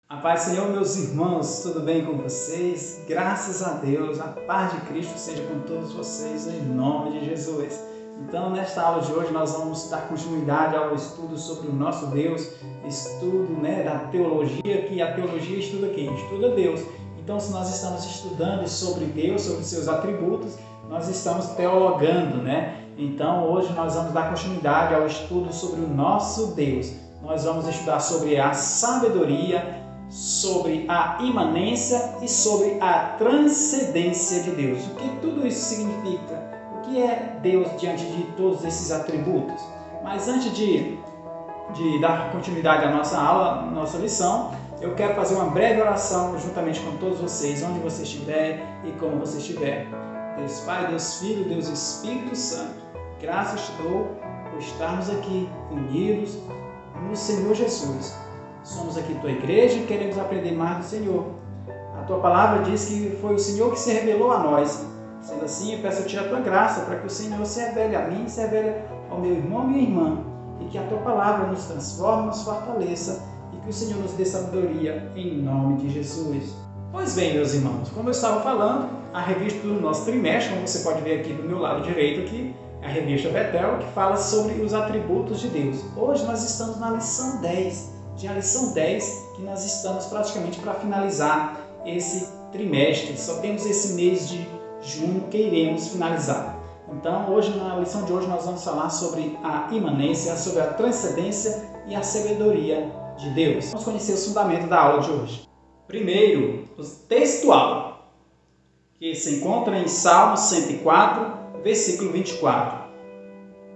A paz do Senhor, meus irmãos, tudo bem com vocês? Graças a Deus, a paz de Cristo seja com todos vocês, em nome de Jesus. Então, nesta aula de hoje, nós vamos dar continuidade ao estudo sobre o nosso Deus, estudo da teologia, que a teologia estuda quem? Estuda Deus. Então, se nós estamos estudando sobre Deus, sobre seus atributos, nós estamos teologando, Então, hoje nós vamos dar continuidade ao estudo sobre o nosso Deus. Nós vamos estudar sobre a sabedoria, sobre a imanência e sobre a transcendência de Deus. O que tudo isso significa? O que é Deus diante de todos esses atributos? Mas antes de dar continuidade à nossa aula, nossa lição, eu quero fazer uma breve oração juntamente com todos vocês, onde você estiver e como você estiver. Deus Pai, Deus Filho, Deus Espírito Santo, graças te dou por estarmos aqui unidos no Senhor Jesus. Somos aqui tua igreja e queremos aprender mais do Senhor. A tua palavra diz que foi o Senhor que se revelou a nós. Sendo assim, eu peço-te a tua graça para que o Senhor se revele a mim, se revele ao meu irmão e minha irmã, e que a tua palavra nos transforme, nos fortaleça e que o Senhor nos dê sabedoria em nome de Jesus. Pois bem, meus irmãos, como eu estava falando, a revista do nosso trimestre, como você pode ver aqui do meu lado direito, aqui, a revista Betel, que fala sobre os atributos de Deus. Hoje nós estamos na lição 10. Já a lição 10, que nós estamos praticamente para finalizar esse trimestre. Só temos esse mês de junho que iremos finalizar. Então, hoje, na lição de hoje, nós vamos falar sobre a imanência, sobre a transcendência e a sabedoria de Deus. Vamos conhecer os fundamentos da aula de hoje. Primeiro, o textual, que se encontra em Salmo 104, versículo 24.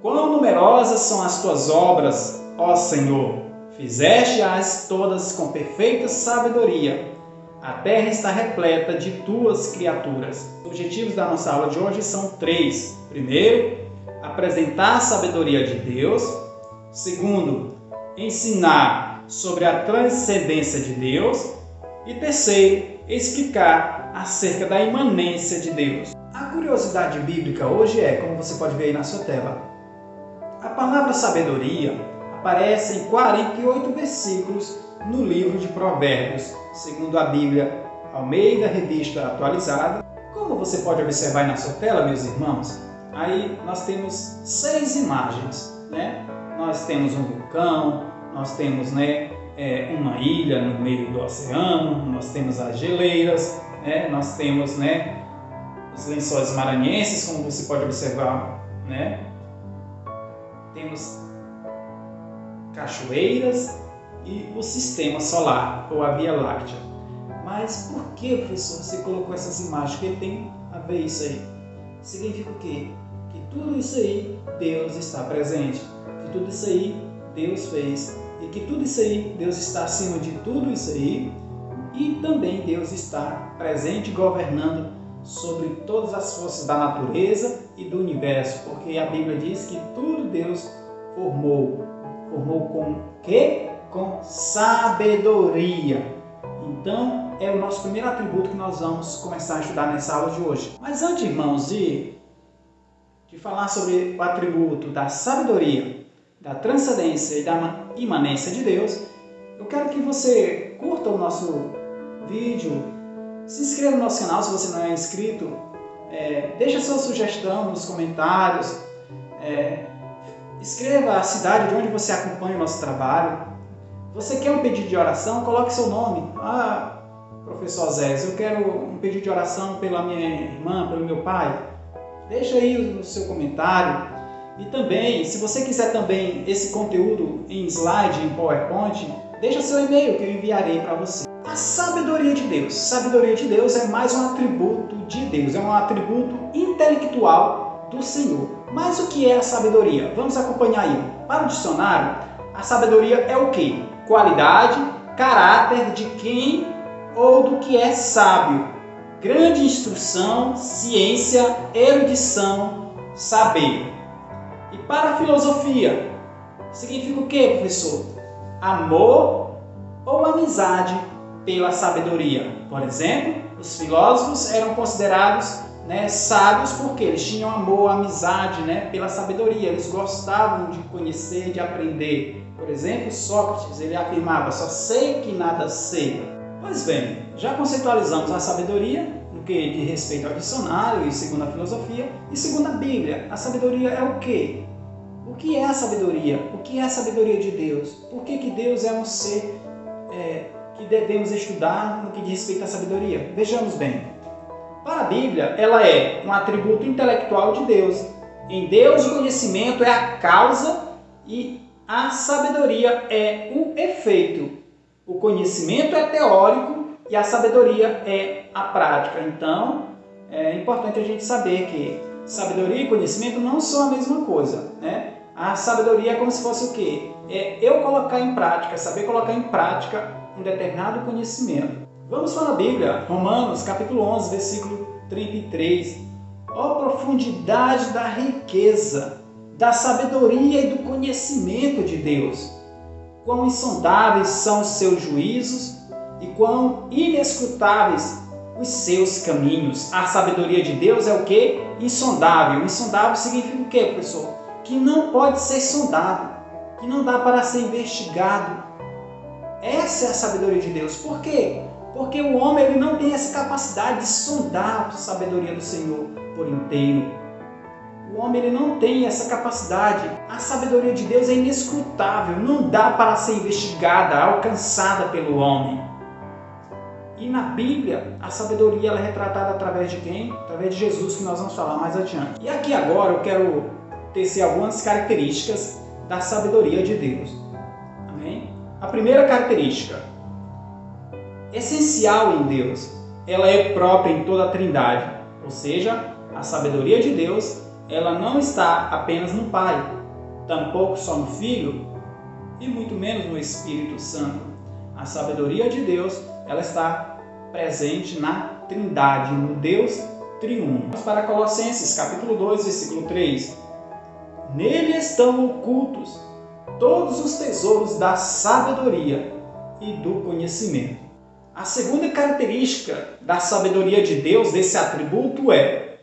Quão numerosas são as tuas obras, ó Senhor! Fizeste-as todas com perfeita sabedoria. A terra está repleta de tuas criaturas. Os objetivos da nossa aula de hoje são 3. Primeiro, apresentar a sabedoria de Deus. Segundo, ensinar sobre a transcendência de Deus. E terceiro, explicar acerca da imanência de Deus. A curiosidade bíblica hoje é, como você pode ver aí na sua tela, a palavra sabedoria aparece em 48 versículos no livro de Provérbios, segundo a Bíblia Almeida, revista atualizada. Como você pode observar aí na sua tela, meus irmãos, aí nós temos 6 imagens, Nós temos um vulcão, nós temos uma ilha no meio do oceano, nós temos as geleiras, nós temos os lençóis maranhenses, como você pode observar, Temos cachoeiras e o sistema solar, ou a Via Láctea. Mas por que, professor, você colocou essas imagens? O que tem a ver isso aí? Significa o quê? Que tudo isso aí Deus está presente, que tudo isso aí Deus fez, e que tudo isso aí Deus está acima de tudo isso aí, e também Deus está presente e governando sobre todas as forças da natureza e do universo, porque a Bíblia diz que tudo Deus formou com quê? Com sabedoria. Então, é o nosso primeiro atributo que nós vamos começar a estudar nessa aula de hoje. Mas antes, irmãos, de falar sobre o atributo da sabedoria, da transcendência e da imanência de Deus, eu quero que você curta o nosso vídeo, se inscreva no nosso canal se você não é inscrito, deixe a sua sugestão nos comentários, escreva a cidade de onde você acompanha o nosso trabalho. Você quer um pedido de oração? Coloque seu nome. Professor Zés, eu quero um pedido de oração pela minha irmã, pelo meu pai. Deixa aí o seu comentário. E também, se você quiser também esse conteúdo em slide, em PowerPoint, deixa seu e-mail que eu enviarei para você. A sabedoria de Deus. Sabedoria de Deus é mais um atributo de Deus, é um atributo intelectual do Senhor. Mas o que é a sabedoria? Vamos acompanhar aí. Para o dicionário, a sabedoria é o quê? Qualidade, caráter de quem ou do que é sábio. Grande instrução, ciência, erudição, saber. E para a filosofia, significa o quê, professor? Amor ou amizade pela sabedoria. Por exemplo, os filósofos eram considerados sábios porque eles tinham amor, amizade pela sabedoria, eles gostavam de conhecer, de aprender. Por exemplo, Sócrates, ele afirmava: só sei que nada sei. Pois bem, já conceitualizamos a sabedoria no que diz respeito ao dicionário e segundo a filosofia, e segundo a Bíblia, a sabedoria é o quê? O que é a sabedoria? O que é a sabedoria de Deus? Por que Deus é um ser que devemos estudar no que diz respeito à sabedoria? Vejamos bem. Para a Bíblia, ela é um atributo intelectual de Deus. Em Deus, o conhecimento é a causa e a sabedoria é o efeito. O conhecimento é teórico e a sabedoria é a prática. Então, é importante a gente saber que sabedoria e conhecimento não são a mesma coisa, né? A sabedoria é como se fosse o quê? É eu colocar em prática, saber colocar em prática um determinado conhecimento. Vamos para a Bíblia, Romanos, capítulo 11, versículo 33. Ó profundidade da riqueza, da sabedoria e do conhecimento de Deus! Quão insondáveis são os seus juízos e quão inescrutáveis os seus caminhos. A sabedoria de Deus é o quê? Insondável. Insondável significa o quê, professor? Que não pode ser sondado, que não dá para ser investigado. Essa é a sabedoria de Deus. Por quê? Porque o homem ele não tem essa capacidade de sondar a sabedoria do Senhor por inteiro. O homem ele não tem essa capacidade. A sabedoria de Deus é inescrutável, não dá para ser investigada, alcançada pelo homem. E na Bíblia, a sabedoria ela é retratada através de quem? Através de Jesus, que nós vamos falar mais adiante. E aqui agora eu quero tecer algumas características da sabedoria de Deus. Amém? A primeira característica, essencial em Deus, ela é própria em toda a Trindade. Ou seja, a sabedoria de Deus, ela não está apenas no Pai, tampouco só no Filho e muito menos no Espírito Santo. A sabedoria de Deus, ela está presente na Trindade, no Deus triuno. Vamos para Colossenses, capítulo 2, versículo 3. Nele estão ocultos todos os tesouros da sabedoria e do conhecimento. A segunda característica da sabedoria de Deus, desse atributo, é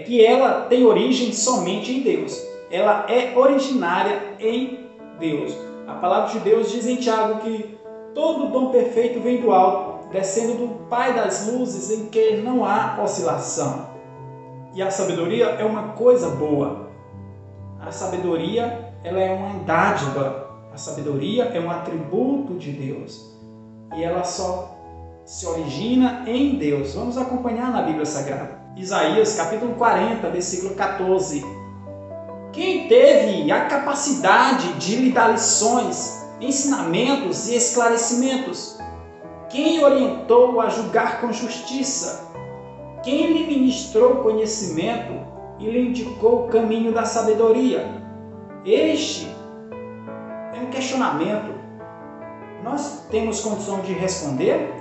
que ela tem origem somente em Deus. Ela é originária em Deus. A palavra de Deus diz em Tiago que todo dom perfeito vem do alto, descendo do Pai das luzes, em que não há oscilação. E a sabedoria é uma coisa boa. A sabedoria ela é uma dádiva. A sabedoria é um atributo de Deus. E ela só se origina em Deus. Vamos acompanhar na Bíblia Sagrada. Isaías, capítulo 40, versículo 14. Quem teve a capacidade de lhe dar lições, ensinamentos e esclarecimentos? Quem orientou a julgar com justiça? Quem lhe ministrou conhecimento e lhe indicou o caminho da sabedoria? Este é um questionamento. Nós temos condição de responder?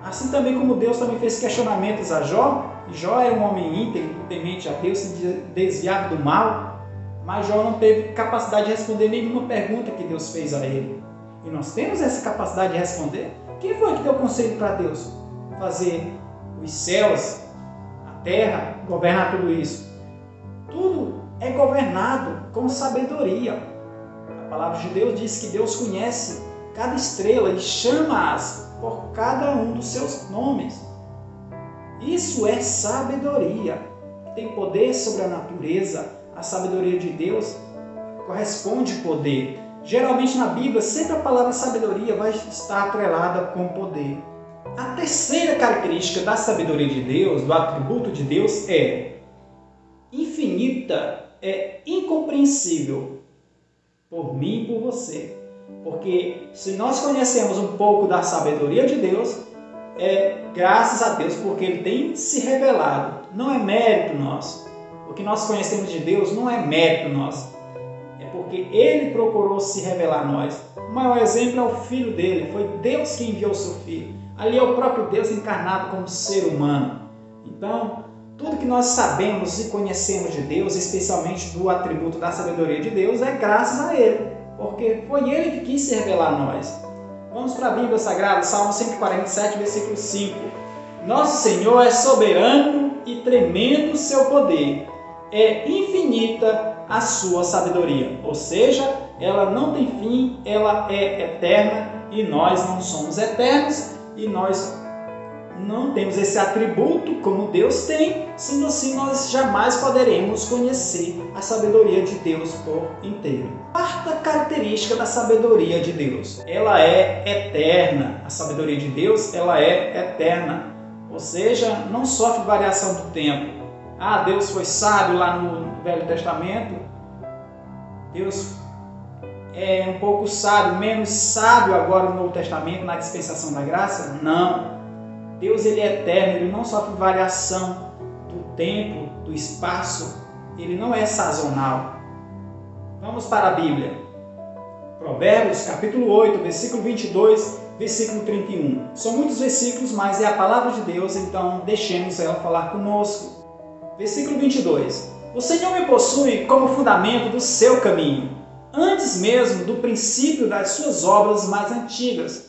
Assim também como Deus também fez questionamentos a Jó. Jó era um homem íntegro, temente a Deus, se desviado do mal, mas Jó não teve capacidade de responder nenhuma pergunta que Deus fez a ele. E nós temos essa capacidade de responder? Quem foi que deu conselho para Deus? Fazer os céus, a terra, governar tudo isso. Tudo é governado com sabedoria. A palavra de Deus diz que Deus conhece cada estrela e chama-as por cada um dos seus nomes. Isso é sabedoria. Tem poder sobre a natureza. A sabedoria de Deus corresponde poder. Geralmente na Bíblia, sempre a palavra sabedoria vai estar atrelada com poder. A terceira característica da sabedoria de Deus, do atributo de Deus, é infinita, é incompreensível por mim e por você. Porque se nós conhecemos um pouco da sabedoria de Deus, é graças a Deus, porque Ele tem se revelado. Não é mérito nosso. O que nós conhecemos de Deus não é mérito nosso. É porque Ele procurou se revelar a nós. O maior exemplo é o Filho dele. Foi Deus que enviou o seu Filho. Ali é o próprio Deus encarnado como ser humano. Então, tudo que nós sabemos e conhecemos de Deus, especialmente do atributo da sabedoria de Deus, é graças a Ele. Porque foi Ele que quis se revelar a nós. Vamos para a Bíblia Sagrada, Salmo 147, versículo 5. Nosso Senhor é soberano e tremendo o seu poder. É infinita a sua sabedoria. Ou seja, ela não tem fim, ela é eterna e nós não somos eternos e nós não temos esse atributo como Deus tem, sendo assim nós jamais poderemos conhecer a sabedoria de Deus por inteiro. Quarta característica da sabedoria de Deus, ela é eterna. A sabedoria de Deus, ela é eterna, ou seja, não sofre variação do tempo. Deus foi sábio lá no Velho Testamento, Deus é um pouco sábio, menos sábio agora no Novo Testamento, na dispensação da graça? Não. Deus ele é eterno, ele não sofre variação do tempo, do espaço, ele não é sazonal. Vamos para a Bíblia. Provérbios, capítulo 8, versículo 22, versículo 31. São muitos versículos, mas é a palavra de Deus, então deixemos ela falar conosco. Versículo 22. O Senhor me possui como fundamento do seu caminho, antes mesmo do princípio das suas obras mais antigas.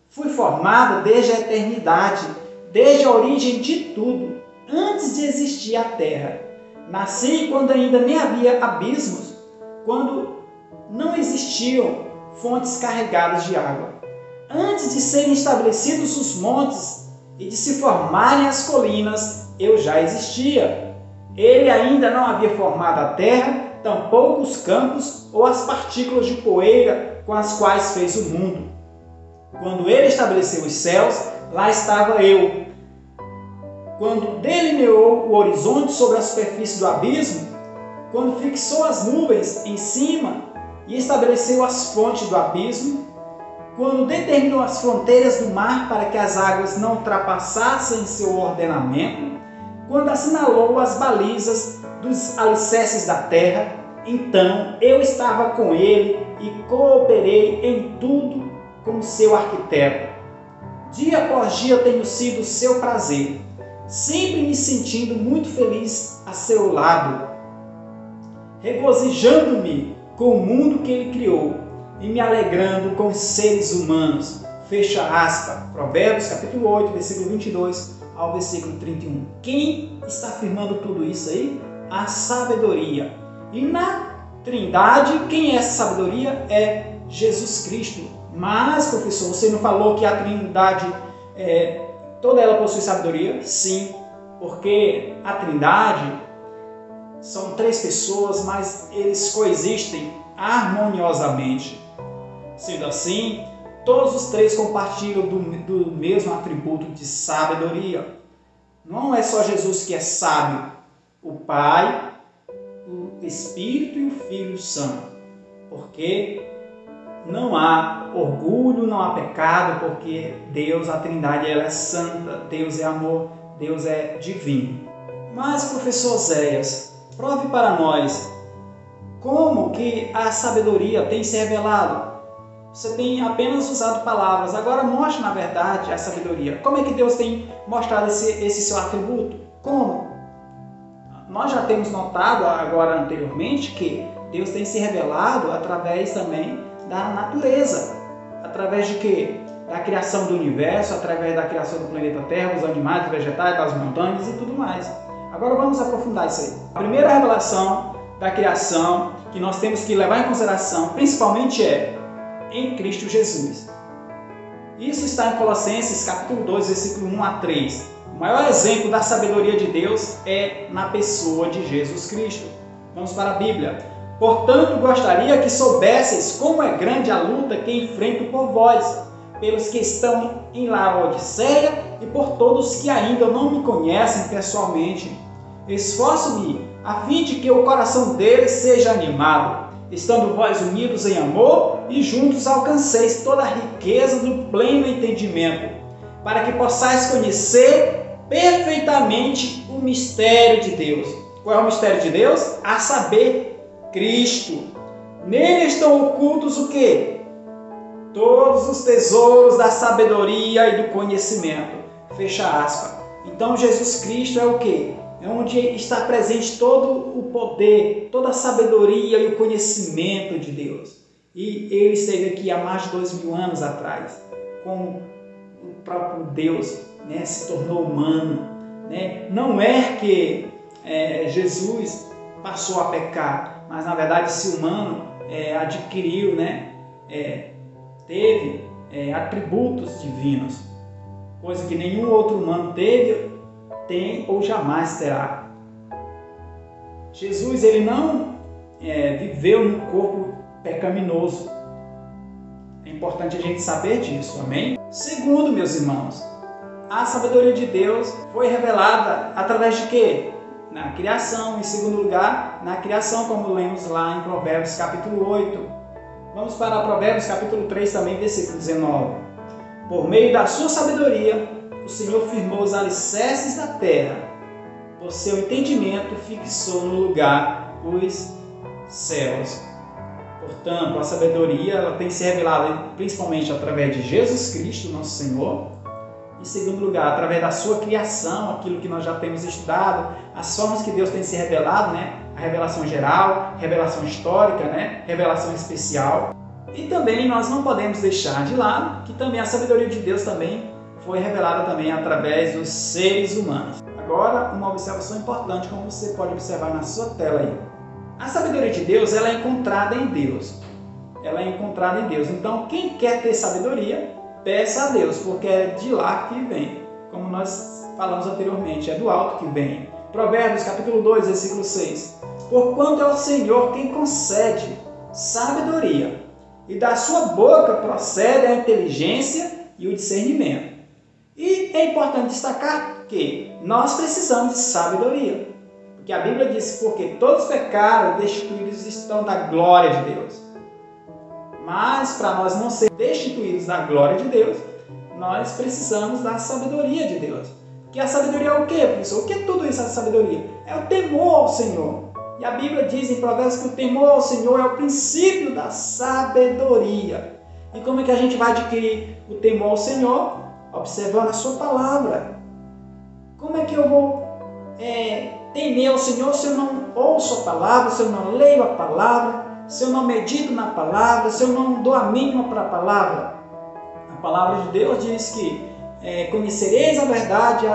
Fui formada desde a eternidade, desde a origem de tudo, antes de existir a terra. Nasci quando ainda nem havia abismos, quando não existiam fontes carregadas de água. Antes de serem estabelecidos os montes e de se formarem as colinas, eu já existia. Ele ainda não havia formado a terra, tampouco os campos ou as partículas de poeira com as quais fez o mundo. Quando ele estabeleceu os céus, lá estava eu. Quando delineou o horizonte sobre a superfície do abismo, quando fixou as nuvens em cima e estabeleceu as fontes do abismo, quando determinou as fronteiras do mar para que as águas não ultrapassassem seu ordenamento, quando assinalou as balizas dos alicerces da terra, então eu estava com ele e cooperei em tudo como seu arquiteto. Dia após dia tenho sido seu prazer, sempre me sentindo muito feliz a seu lado, regozijando-me com o mundo que ele criou e me alegrando com os seres humanos. Fecha aspas. Provérbios capítulo 8, versículo 22 ao versículo 31. Quem está afirmando tudo isso aí? A sabedoria. E na Trindade, quem é essa sabedoria? É Jesus Cristo. Mas, professor, você não falou que a Trindade, toda ela possui sabedoria? Sim, porque a Trindade são três pessoas, mas eles coexistem harmoniosamente. Sendo assim, todos os três compartilham do mesmo atributo de sabedoria. Não é só Jesus que é sábio, o Pai, o Espírito e o Filho são. Porque não há orgulho, não há pecado, porque Deus, a Trindade, ela é santa, Deus é amor, Deus é divino. Mas, professor Zéias, prove para nós como que a sabedoria tem se revelado. Você tem apenas usado palavras, agora mostre na verdade a sabedoria. Como é que Deus tem mostrado esse seu atributo? Como? Nós já temos notado agora anteriormente que Deus tem se revelado através também da natureza. Através de quê? Da criação do universo, através da criação do planeta Terra, dos animais, dos vegetais, das montanhas e tudo mais. Agora vamos aprofundar isso aí. A primeira revelação da criação que nós temos que levar em consideração, principalmente, é em Cristo Jesus. Isso está em Colossenses capítulo 2, versículo 1 a 3. O maior exemplo da sabedoria de Deus é na pessoa de Jesus Cristo. Vamos para a Bíblia. Portanto, gostaria que soubesseis como é grande a luta que enfrento por vós, pelos que estão em Laodiceia e por todos que ainda não me conhecem pessoalmente. Esforço-me a fim de que o coração deles seja animado, estando vós unidos em amor e juntos alcanceis toda a riqueza do pleno entendimento, para que possais conhecer perfeitamente o mistério de Deus. Qual é o mistério de Deus? A saber, Cristo. Nele estão ocultos o quê? Todos os tesouros da sabedoria e do conhecimento. Fecha aspas. Então Jesus Cristo é o quê? É onde está presente todo o poder, toda a sabedoria e o conhecimento de Deus. E ele esteve aqui há mais de 2000 anos atrás, como o próprio Deus, né, se tornou humano. Né? Não é que Jesus passou a pecar, mas na verdade, se humano, adquiriu, né? Teve atributos divinos, coisa que nenhum outro humano teve, tem ou jamais terá. Jesus, ele não viveu num corpo pecaminoso. É importante a gente saber disso, amém? Segundo, meus irmãos, a sabedoria de Deus foi revelada através de quê? Na criação. Em segundo lugar, na criação, como lemos lá em Provérbios capítulo 8. Vamos para Provérbios capítulo 3 também, versículo 19. Por meio da sua sabedoria, o Senhor firmou os alicerces da terra. Por seu entendimento, fixou no lugar os céus. Portanto, a sabedoria ela tem se revelado principalmente através de Jesus Cristo, nosso Senhor. Em segundo lugar, através da sua criação, aquilo que nós já temos estudado, as formas que Deus tem se revelado, né? A revelação geral, revelação histórica, né? Revelação especial. E também nós não podemos deixar de lado que também a sabedoria de Deus também foi revelada também através dos seres humanos. Agora, uma observação importante, como você pode observar na sua tela aí. A sabedoria de Deus, ela é encontrada em Deus. Ela é encontrada em Deus. Então, quem quer ter sabedoria, peça a Deus, porque é de lá que vem. Como nós falamos anteriormente, é do alto que vem. Provérbios, capítulo 2, versículo 6. Porquanto é o Senhor quem concede sabedoria, e da sua boca procede a inteligência e o discernimento. E é importante destacar que nós precisamos de sabedoria. Porque a Bíblia diz, porque todos pecaram, destituídos estão da glória de Deus. Mas para nós não sermos destituídos da glória de Deus, nós precisamos da sabedoria de Deus. Que a sabedoria é o quê, professor? O que é tudo isso, a sabedoria? É o temor ao Senhor. E a Bíblia diz em Provérbios que o temor ao Senhor é o princípio da sabedoria. E como é que a gente vai adquirir o temor ao Senhor? Observando a sua palavra. Como é que eu vou temer ao Senhor se eu não ouço a palavra, se eu não leio a palavra, se eu não medito na palavra, se eu não dou a mínima para a palavra? A palavra de Deus diz que conhecereis a verdade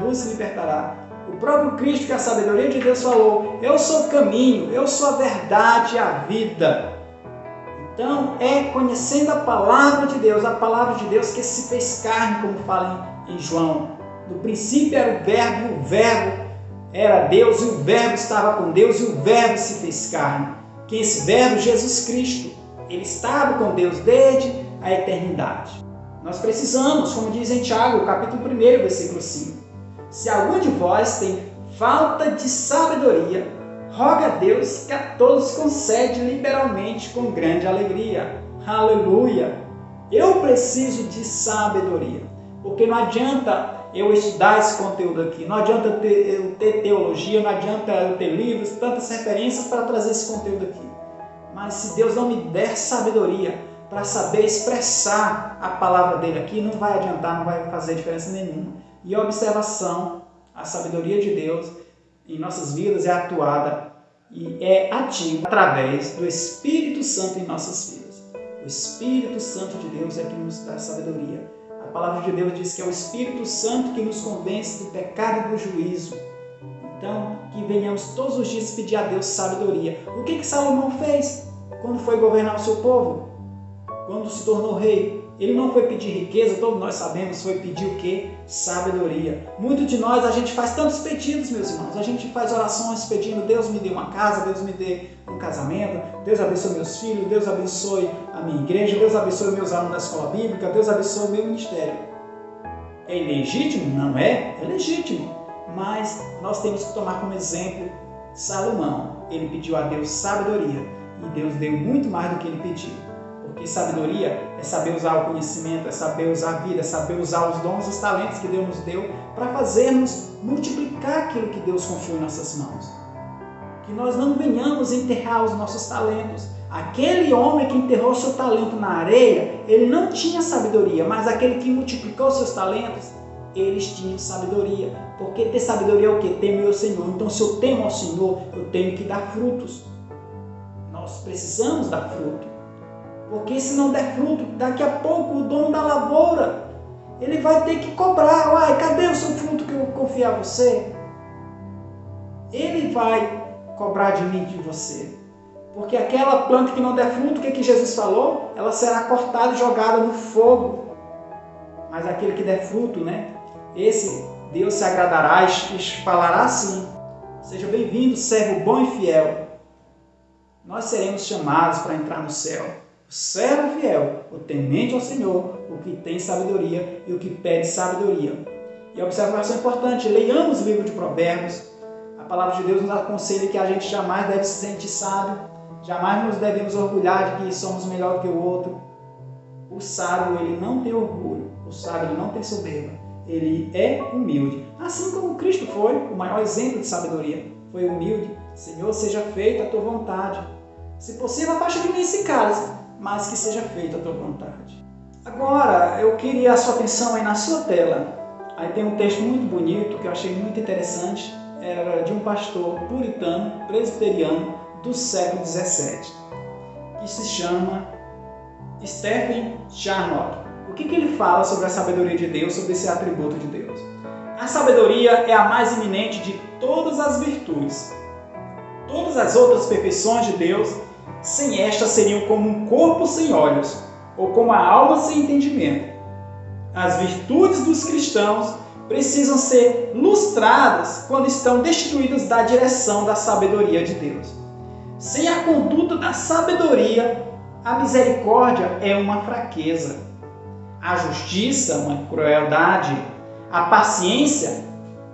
vos libertará. O próprio Cristo, que a sabedoria de Deus falou, eu sou o caminho, eu sou a verdade e a vida. Então, é conhecendo a palavra de Deus que se fez carne, como fala em João. No princípio era o verbo era Deus, e o verbo estava com Deus, e o verbo se fez carne. Que esse verbo, Jesus Cristo, ele estava com Deus desde a eternidade. Nós precisamos, como diz em Tiago, capítulo 1, versículo 5. Se algum de vós tem falta de sabedoria, roga a Deus que a todos concede liberalmente com grande alegria. Aleluia! Eu preciso de sabedoria, porque não adianta eu estudar esse conteúdo aqui, não adianta eu ter teologia, não adianta eu ter livros, tantas referências para trazer esse conteúdo aqui. Mas se Deus não me der sabedoria para saber expressar a palavra dele aqui, não vai adiantar, não vai fazer diferença nenhuma. E a observação, a sabedoria de Deus em nossas vidas é atuada e é ativa através do Espírito Santo em nossas vidas. O Espírito Santo de Deus é que nos dá sabedoria. A palavra de Deus diz que é o Espírito Santo que nos convence do pecado e do juízo. Então, que venhamos todos os dias pedir a Deus sabedoria. O que Salomão fez quando foi governar o seu povo? Quando se tornou rei? Ele não foi pedir riqueza, todos nós sabemos, foi pedir o quê? Sabedoria. Muitos de nós, a gente faz tantos pedidos, meus irmãos. A gente faz orações pedindo, Deus me dê uma casa, Deus me dê um casamento, Deus abençoe meus filhos, Deus abençoe a minha igreja, Deus abençoe meus alunos da escola bíblica, Deus abençoe o meu ministério. É ilegítimo? Não é? É legítimo. Mas nós temos que tomar como exemplo Salomão. Ele pediu a Deus sabedoria e Deus deu muito mais do que ele pediu. Porque sabedoria é saber usar o conhecimento, é saber usar a vida, é saber usar os dons, os talentos que Deus nos deu para fazermos multiplicar aquilo que Deus confiou em nossas mãos. Que nós não venhamos enterrar os nossos talentos. Aquele homem que enterrou seu talento na areia, ele não tinha sabedoria, mas aquele que multiplicou seus talentos, eles tinham sabedoria. Porque ter sabedoria é o quê? Temer ao Senhor. Então, se eu temo ao Senhor, eu tenho que dar frutos. Nós precisamos dar fruto. Porque se não der fruto, daqui a pouco o dono da lavoura, ele vai ter que cobrar. Uai, cadê o seu fruto que eu confiei a você? Ele vai cobrar de mim, de você. Porque aquela planta que não der fruto, o que Jesus falou? Ela será cortada e jogada no fogo. Mas aquele que der fruto, né? Esse Deus se agradará e falará assim: seja bem-vindo, servo bom e fiel. Nós seremos chamados para entrar no céu. O servo fiel, o temente ao Senhor, o que tem sabedoria e o que pede sabedoria. E a observação importante: leiamos o livro de Provérbios. A palavra de Deus nos aconselha que a gente jamais deve se sentir sábio, jamais nos devemos orgulhar de que somos melhor do que o outro. O sábio, ele não tem orgulho, o sábio, ele não tem soberba, ele é humilde. Assim como Cristo foi, o maior exemplo de sabedoria, foi humilde. Senhor, seja feita a tua vontade. Se possível, afasta de mim esse cálice, mas que seja feita a tua vontade. Agora, eu queria a sua atenção aí na sua tela. Aí tem um texto muito bonito, que eu achei muito interessante, era de um pastor puritano, presbiteriano, do século XVII, que se chama Stephen Charnock. O que ele fala sobre a sabedoria de Deus, sobre esse atributo de Deus? A sabedoria é a mais eminente de todas as virtudes. Todas as outras perfeições de Deus, sem esta, seriam como um corpo sem olhos, ou como a alma sem entendimento. As virtudes dos cristãos precisam ser lustradas quando estão destituídas da direção da sabedoria de Deus. Sem a conduta da sabedoria, a misericórdia é uma fraqueza, a justiça, uma crueldade, a paciência,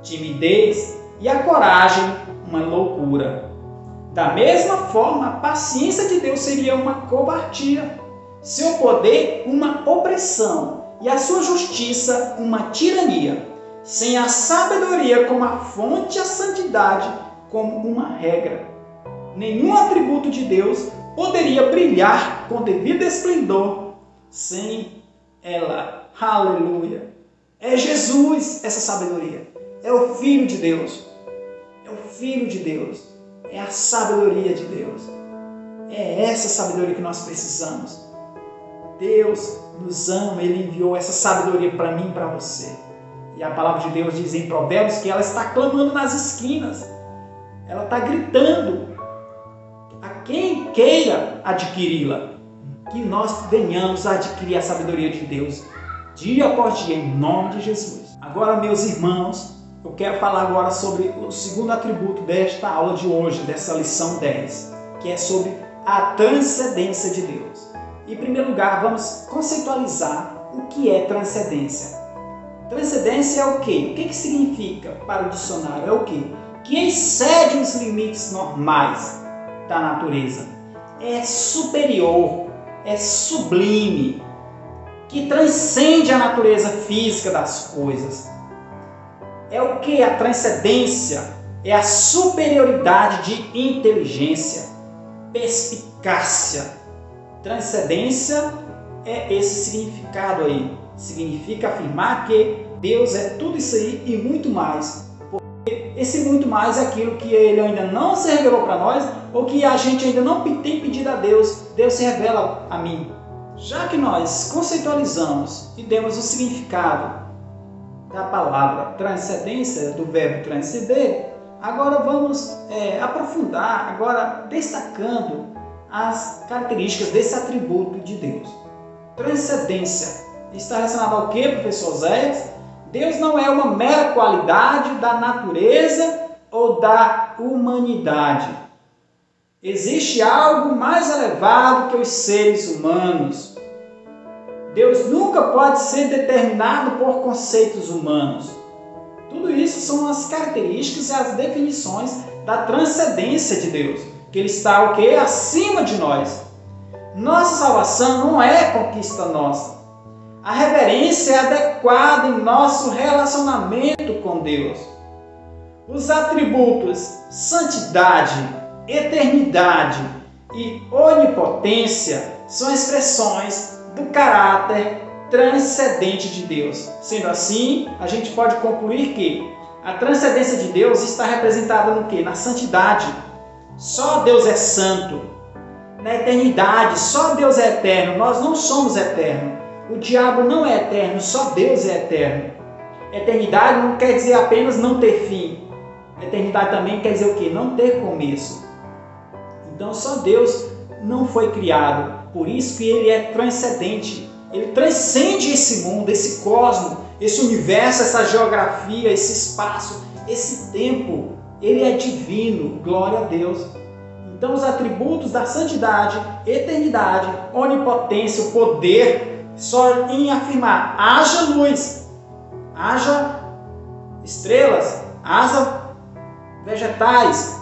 timidez e a coragem, uma loucura. Da mesma forma, a paciência de Deus seria uma covardia, seu poder, uma opressão e a sua justiça, uma tirania. Sem a sabedoria como a fonte e a santidade como uma regra. Nenhum atributo de Deus poderia brilhar com devido esplendor sem ela. Aleluia! É Jesus essa sabedoria. É o Filho de Deus. É o Filho de Deus. É a sabedoria de Deus. É essa sabedoria que nós precisamos. Deus nos ama, Ele enviou essa sabedoria para mim e para você. E a palavra de Deus diz em Provérbios que ela está clamando nas esquinas. Ela está gritando a quem queira adquiri-la. Que nós venhamos a adquirir a sabedoria de Deus dia após dia, em nome de Jesus. Agora, meus irmãos, eu quero falar agora sobre o segundo atributo desta aula de hoje, dessa lição 10, que é sobre a transcendência de Deus. Em primeiro lugar, vamos conceitualizar o que é transcendência. Transcendência é o quê? O que significa para o dicionário? É o quê? Que excede os limites normais da natureza. É superior, é sublime, que transcende a natureza física das coisas. É o que? A transcendência é a superioridade de inteligência, perspicácia. Transcendência é esse significado aí. Significa afirmar que Deus é tudo isso aí e muito mais. Porque esse muito mais é aquilo que Ele ainda não se revelou para nós, ou que a gente ainda não tem pedido a Deus. Deus se revela a mim. Já que nós conceitualizamos e demos o significado da palavra transcendência, do verbo transcender, agora vamos aprofundar, agora destacando as características desse atributo de Deus. Transcendência está relacionado ao que, professor Zé? Deus não é uma mera qualidade da natureza ou da humanidade. Existe algo mais elevado que os seres humanos. Deus nunca pode ser determinado por conceitos humanos. Tudo isso são as características e as definições da transcendência de Deus, que Ele está o quê? Acima de nós. Nossa salvação não é conquista nossa. A reverência é adequada em nosso relacionamento com Deus. Os atributos santidade, eternidade e onipotência são expressões do caráter transcendente de Deus. Sendo assim, a gente pode concluir que a transcendência de Deus está representada no quê? Na santidade. Só Deus é santo. Na eternidade, só Deus é eterno. Nós não somos eternos. O diabo não é eterno, só Deus é eterno. Eternidade não quer dizer apenas não ter fim. Eternidade também quer dizer o quê? Não ter começo. Então só Deus não foi criado, por isso que ele é transcendente. Ele transcende esse mundo, esse cosmos, esse universo, essa geografia, esse espaço, esse tempo. Ele é divino, glória a Deus. Então os atributos da santidade, eternidade, onipotência, o poder, só em afirmar, haja luz, haja estrelas, haja vegetais,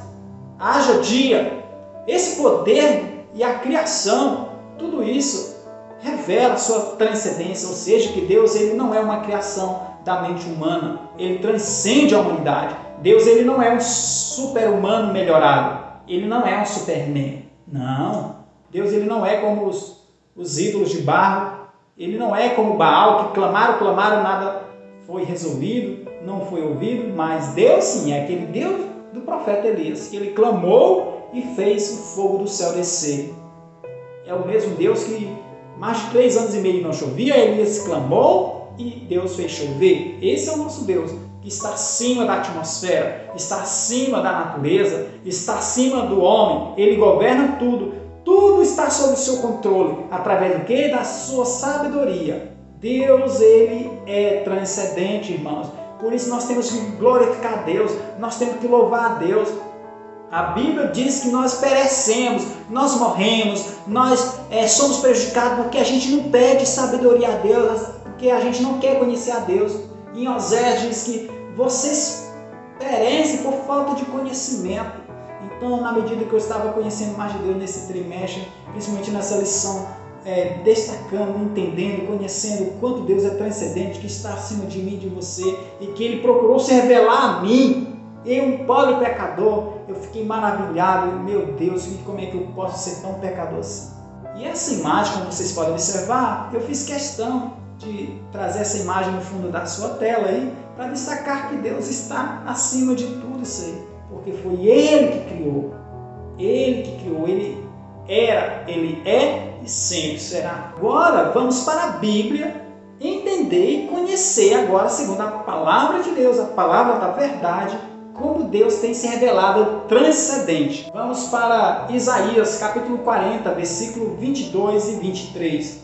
haja dia. Esse poder e a criação, tudo isso revela a sua transcendência, ou seja, que Deus ele não é uma criação da mente humana, ele transcende a humanidade. Deus ele não é um super-humano melhorado, ele não é um Superman, não. Deus ele não é como os ídolos de barro, ele não é como Baal, que clamaram, nada foi resolvido, não foi ouvido, mas Deus sim, é aquele Deus do profeta Elias, que ele clamou e fez o fogo do céu descer. É o mesmo Deus que mais de 3 anos e meio não chovia, Elias clamou e Deus fez chover. Esse é o nosso Deus, que está acima da atmosfera, está acima da natureza, está acima do homem. Ele governa tudo, tudo está sob o seu controle. Através do quê? Da sua sabedoria. Deus, ele é transcendente, irmãos. Por isso nós temos que glorificar a Deus, nós temos que louvar a Deus. A Bíblia diz que nós perecemos, nós morremos, nós somos prejudicados porque a gente não pede sabedoria a Deus, porque a gente não quer conhecer a Deus. Em Oséias diz que vocês perecem por falta de conhecimento. Então, na medida que eu estava conhecendo mais de Deus nesse trimestre, principalmente nessa lição, destacando, entendendo, conhecendo o quanto Deus é transcendente, que está acima de mim e de você, e que Ele procurou se revelar a mim, eu, um pobre pecador, eu fiquei maravilhado, meu Deus, como é que eu posso ser tão pecador assim? E essa imagem, como vocês podem observar, eu fiz questão de trazer essa imagem no fundo da sua tela aí, para destacar que Deus está acima de tudo isso aí, porque foi Ele que criou, Ele era, Ele é e sempre será. Agora vamos para a Bíblia entender e conhecer agora, segundo a palavra de Deus, a palavra da verdade, como Deus tem se revelado transcendente. Vamos para Isaías capítulo 40, versículo 22 e 23.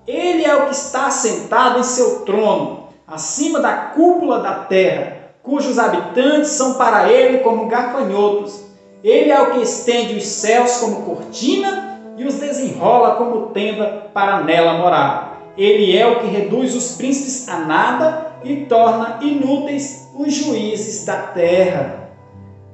Ele é o que está sentado em seu trono, acima da cúpula da terra, cujos habitantes são para ele como gafanhotos. Ele é o que estende os céus como cortina e os desenrola como tenda para nela morar. Ele é o que reduz os príncipes a nada e torna inúteis os juízes da terra.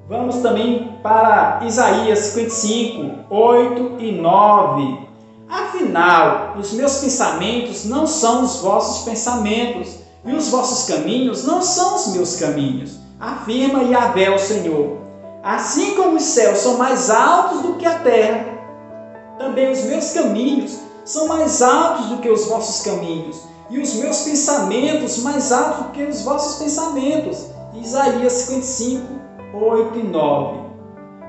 Vamos também para Isaías 55, 8 e 9. Afinal, os meus pensamentos não são os vossos pensamentos, e os vossos caminhos não são os meus caminhos, afirma Yahvé, o Senhor. Assim como os céus são mais altos do que a terra, também os meus caminhos são mais altos do que os vossos caminhos, e os meus pensamentos mais altos do que os vossos pensamentos. Isaías 55, 8 e 9.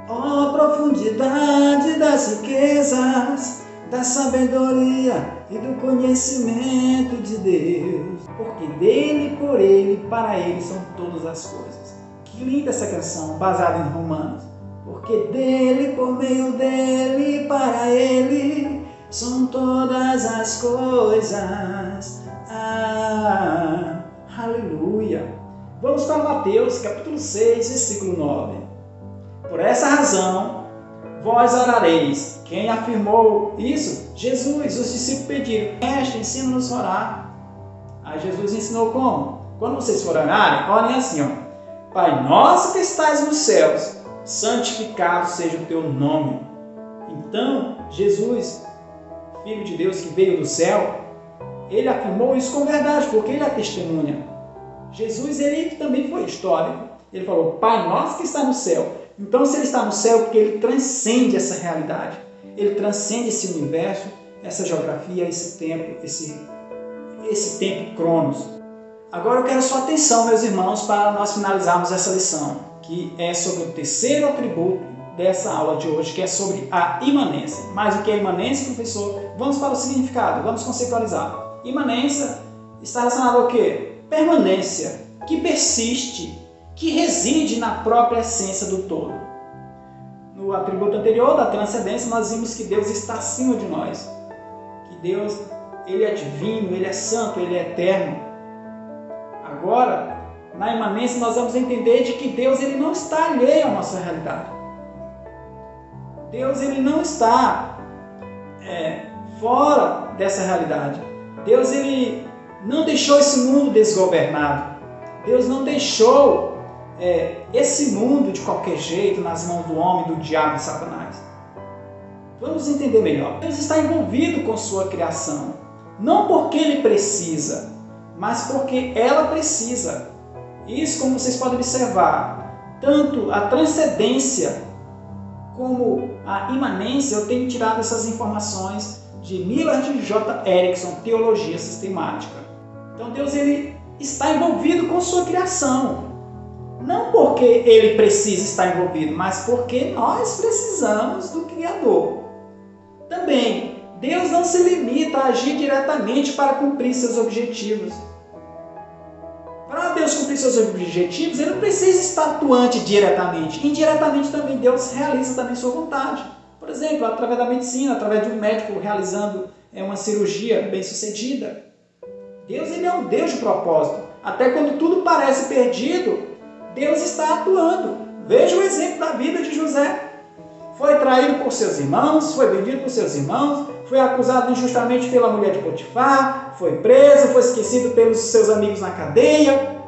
Ó profundidade das riquezas, da sabedoria e do conhecimento de Deus, porque dele, por ele, para ele são todas as coisas. Que linda essa canção, baseada em Romanos. Porque dele, por meio dele, para ele são todas as coisas. Ah, aleluia. Vamos para Mateus, capítulo 6, versículo 9. Por essa razão, vós orareis. Quem afirmou isso? Jesus. Os discípulos pediram: Mestre, ensina-nos a orar. Aí Jesus ensinou como? Quando vocês forem orarem, orem assim, ó. Pai nosso que estás nos céus, santificado seja o teu nome. Então, Jesus, Filho de Deus que veio do céu, ele afirmou isso com verdade, porque ele é testemunha. Jesus, ele também foi histórico. Ele falou: Pai nosso que está no céu. Então, se ele está no céu, porque ele transcende essa realidade. Ele transcende esse universo, essa geografia, esse tempo, esse tempo cronos. Agora eu quero sua atenção, meus irmãos, para nós finalizarmos essa lição, que é sobre o terceiro atributo dessa aula de hoje, que é sobre a imanência. Mas o que é imanência, professor? Vamos para o significado, vamos conceitualizar. Imanência está relacionada ao quê? Permanência, que persiste, que reside na própria essência do todo. no atributo anterior da transcendência, nós vimos que Deus está acima de nós. Que Deus, Ele é divino, Ele é santo, Ele é eterno. Agora, na imanência, nós vamos entender de que Deus ele não está alheio à nossa realidade. Deus ele não está fora dessa realidade. Deus ele não deixou esse mundo desgovernado. Deus não deixou esse mundo de qualquer jeito nas mãos do homem, do diabo e Satanás. Vamos entender melhor. Deus está envolvido com sua criação. Não porque Ele precisa, mas porque ela precisa. Isso, como vocês podem observar, tanto a transcendência como a imanência, eu tenho tirado essas informações de Millard J. Erickson, Teologia Sistemática. Então Deus ele está envolvido com sua criação. Não porque Ele precisa estar envolvido, mas porque nós precisamos do Criador. Também, Deus não se limita a agir diretamente para cumprir seus objetivos. Para Deus cumprir seus objetivos, Ele não precisa estar atuante diretamente. Indiretamente também Deus realiza também sua vontade. Por exemplo, através da medicina, através de um médico realizando uma cirurgia bem-sucedida. Deus ele é um Deus de propósito. Até quando tudo parece perdido, Deus está atuando. Veja o exemplo da vida de José. Foi traído por seus irmãos, foi vendido por seus irmãos, foi acusado injustamente pela mulher de Potifar, foi preso, foi esquecido pelos seus amigos na cadeia.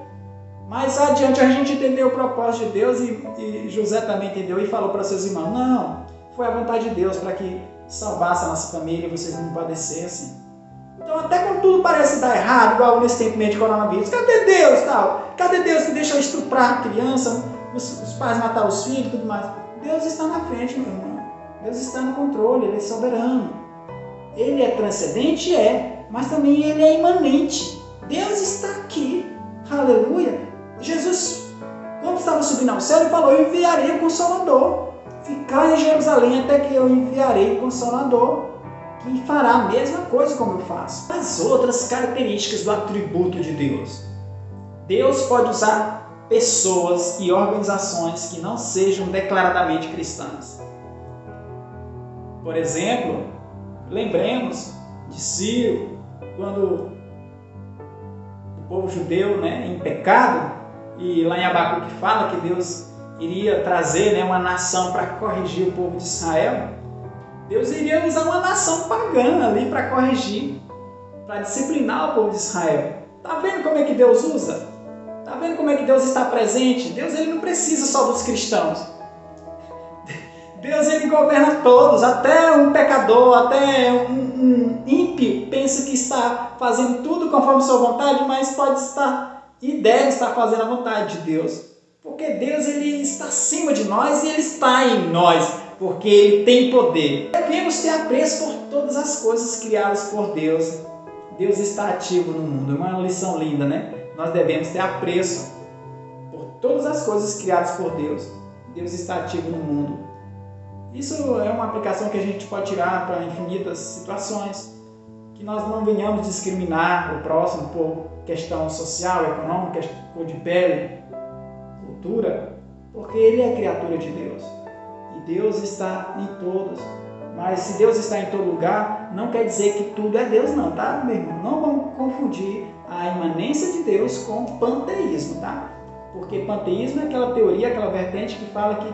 Mas adiante a gente entendeu o propósito de Deus e José também entendeu e falou para seus irmãos, não, foi a vontade de Deus para que salvasse a nossa família e vocês não padecessem. Então até quando tudo parece dar errado, igual nesse tempo de coronavírus, cadê Deus? Cadê Deus que deixa estuprar a criança, os pais matar os filhos e tudo mais? Deus está na frente, meu irmão. Deus está no controle, Ele é soberano. Ele é transcendente? Mas também Ele é imanente. Deus está aqui. Aleluia. Jesus, quando estava subindo ao céu, Ele falou, eu enviarei o Consolador. Ficar em Jerusalém até que eu enviarei o Consolador, que fará a mesma coisa como eu faço. As outras características do atributo de Deus. Deus pode usar pessoas e organizações que não sejam declaradamente cristãs. Por exemplo, lembremos de Ciro, quando o povo judeu, em pecado, e lá em Abacuque fala que Deus iria trazer uma nação para corrigir o povo de Israel. Deus iria usar uma nação pagã ali para corrigir, para disciplinar o povo de Israel. Está vendo como é que Deus usa? Está vendo como é que Deus está presente? Deus ele não precisa só dos cristãos. Deus ele governa todos, até um pecador, até um ímpio pensa que está fazendo tudo conforme sua vontade, mas pode estar e deve estar fazendo a vontade de Deus. Porque Deus ele está acima de nós e Ele está em nós, porque Ele tem poder. Devemos ter apreço por todas as coisas criadas por Deus. Deus está ativo no mundo. É uma lição linda, né? Nós devemos ter apreço por todas as coisas criadas por Deus. Deus está ativo no mundo. Isso é uma aplicação que a gente pode tirar para infinitas situações. Que nós não venhamos discriminar o próximo por questão social, econômica, cor de pele, cultura, porque ele é criatura de Deus. E Deus está em todos. Mas se Deus está em todo lugar, não quer dizer que tudo é Deus não, tá, meu irmão? Não vamos confundir a imanência de Deus com panteísmo, tá? Porque panteísmo é aquela teoria, aquela vertente que fala que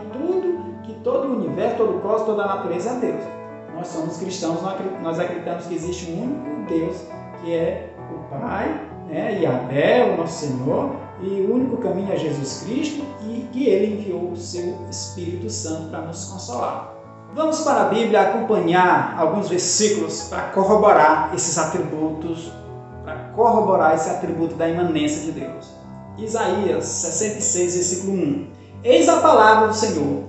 todo o universo, todo o cosmos, toda a natureza é Deus. Nós somos cristãos, nós acreditamos que existe um único Deus, que é o Pai, Yahvé, o nosso Senhor, e o único caminho é Jesus Cristo, e que Ele enviou o seu Espírito Santo para nos consolar. Vamos para a Bíblia acompanhar alguns versículos para corroborar esses atributos, para corroborar esse atributo da imanência de Deus. Isaías 66, versículo 1. Eis a palavra do Senhor.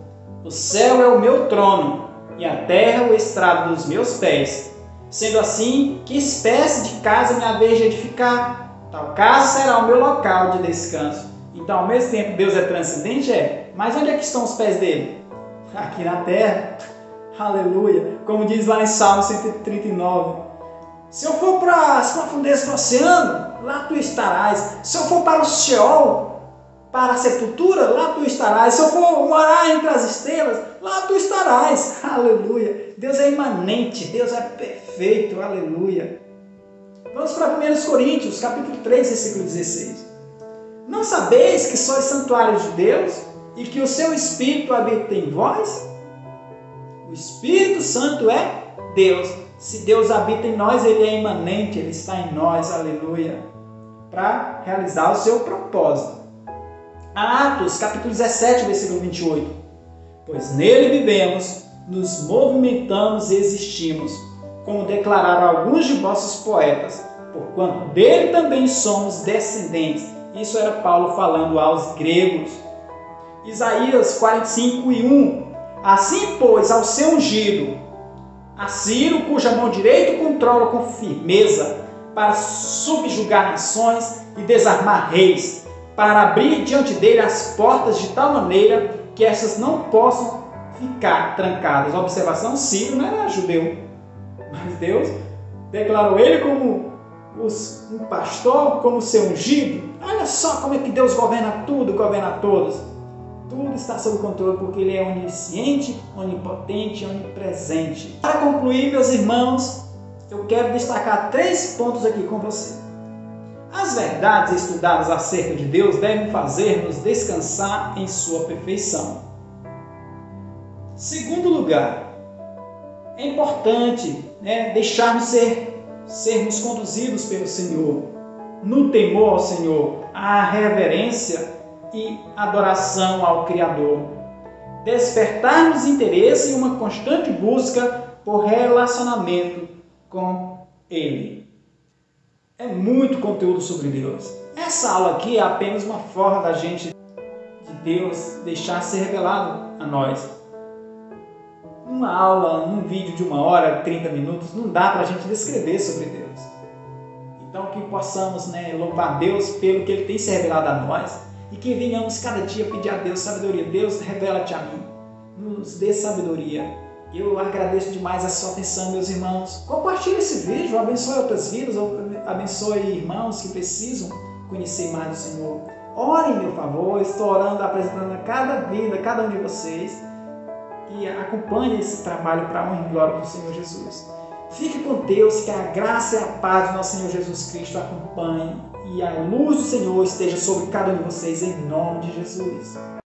O céu é o meu trono, e a terra o estrado dos meus pés. Sendo assim, que espécie de casa me haver de edificar? Tal casa será o meu local de descanso. Então, ao mesmo tempo, Deus é transcendente? Mas onde é que estão os pés dele? Aqui na terra. Aleluia. Como diz lá em Salmo 139. Se eu for para as profundezas do oceano, lá tu estarás. Se eu for para o Sheol, para a sepultura, lá tu estarás. Se eu for morar entre as estrelas, lá tu estarás. Aleluia. Deus é imanente, Deus é perfeito. Aleluia. Vamos para 1 Coríntios, capítulo 3, versículo 16. Não sabeis que sois santuário de Deus e que o seu Espírito habita em vós? O Espírito Santo é Deus. Se Deus habita em nós, Ele é imanente, Ele está em nós. Aleluia. Para realizar o seu propósito. Atos, capítulo 17, versículo 28. Pois nele vivemos, nos movimentamos e existimos, como declararam alguns de vossos poetas, porquanto dele também somos descendentes. Isso era Paulo falando aos gregos. Isaías 45:1. Assim, pois, ao seu ungido, a Ciro, cuja mão direita controla com firmeza, para subjugar nações e desarmar reis, para abrir diante dele as portas de tal maneira que essas não possam ficar trancadas. Observação, Ciro não era judeu, mas Deus declarou ele como um pastor, como seu ungido. Olha só como é que Deus governa tudo, governa todos. Tudo está sob controle porque Ele é onisciente, onipotente, onipresente. Para concluir, meus irmãos, eu quero destacar 3 pontos aqui com você. As verdades estudadas acerca de Deus devem fazer-nos descansar em sua perfeição. Segundo lugar, é importante deixarmos sermos conduzidos pelo Senhor, no temor ao Senhor, a reverência e adoração ao Criador. Despertarmos interesse e uma constante busca por relacionamento com Ele. É muito conteúdo sobre Deus. Essa aula aqui é apenas uma forma da gente, de Deus, deixar ser revelado a nós. Uma aula, um vídeo de 1 hora, 30 minutos, não dá para a gente descrever sobre Deus. Então que possamos louvar Deus pelo que Ele tem se revelado a nós e que venhamos cada dia pedir a Deus sabedoria. Deus, revela-te a mim, nos dê sabedoria. Eu agradeço demais a sua atenção, meus irmãos. Compartilhe esse vídeo, abençoe outras vidas, abençoe irmãos que precisam conhecer mais do Senhor. Ore em meu favor, estou orando, apresentando a cada vida, cada um de vocês. E acompanhe esse trabalho para a honra e glória do Senhor Jesus. Fique com Deus, que a graça e a paz do nosso Senhor Jesus Cristo acompanhe e a luz do Senhor esteja sobre cada um de vocês, em nome de Jesus.